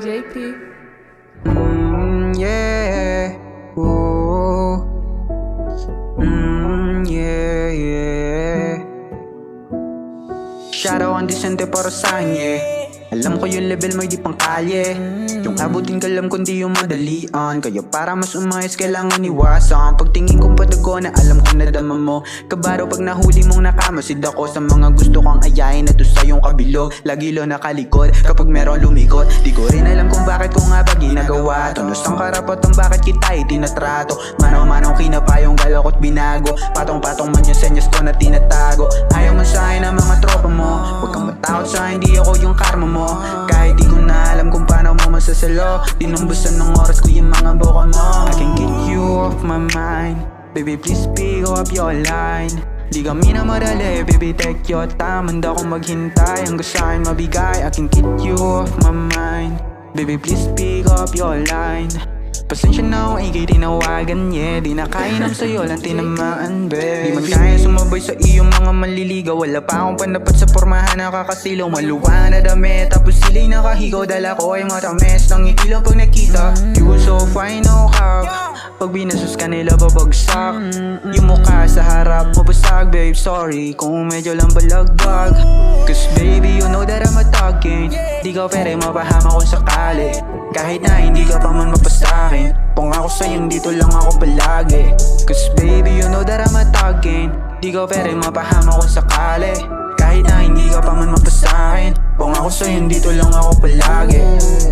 JP. Yeah. Ooh. Yeah. Shadow ang disente para sa'kin, yeah. Alam ko yung level mo di pang kalye. Yung abutin ka lang kundi yung madalian. Kaya para mas umayos kailangan iwasan. Pagtingin kong padago na alam ko na dama mo. Kabaro pag nahuli mong nakamasid ako sa mga gusto kong ayayin na to sa yung kabilog. Lagi lo nakalikod kapag meron lumikot. Di ko rin alam kung bakit ko nga ba ginagawa. Tunos ang karapatang bakit kita itinatrato. Manaw-manaw kinapayong galakot binago. Patong-patong man yung senyas ko na tinatago. Ayaw man sa'kin ang mga tropa mo. Huwag kang matakot sa hindi ako yung karma mo. Kahit di ko na alam kung paano mo masasalo. Dinumbusan ng oras ko yung mga boka mo. I can't get you off my mind. Baby please pick up your line. Di kami na madali, baby take your time. Handa akong maghintay hanggang sa'kin mabigay. I can't get you off my mind. Baby please pick up your line. Pasensya na kung ikay tinawagan, yeah. Di na kainom sa'yo lang tinamaan, babe. Di man kaya sumabay sa iyong mga manliligaw. Wala pa akong panapat sa pormahan, nakakasilaw. Maluwa na dami, tapos sila'y nakahigaw. Dala ko ay matamis, nang itilaw pag nakita. You were so fine, no cap. Pag binasos kanila babagsak. Yung mukha sa harap mabasag, babe. Sorry kung medyo lang balagdag. Cause baby you know that I'm a talking. Di ka pwede mapahama kung sakali. Kahit na hindi ka pa man mapasakin. Kung ako sa'yo dito lang ako palagi. Cause baby you know that I'm a talking. Di ka pwede mapahama kung sakali. Kahit na hindi ka pa man mapasakin. Kung ako sa'yo dito lang ako palagi.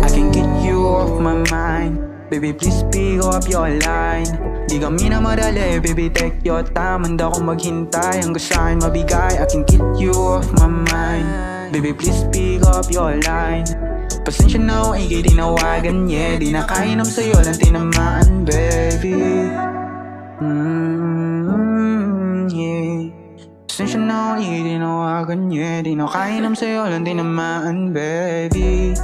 I can get you off my mind. Baby please pick up your line. Di kami na madali, baby take your time. Handa akong maghintay hanggang sa'kin mabigay. I can get you off my mind. Baby please pick up your line. Pasensya na kung ikay tinawagan, yeah. Di na kainom sa'yo lang tinamaan, baby. Yeah. Pasensya na kung ikay tinawagan, yeah. Di na kainom sa'yo lang tinamaan, baby.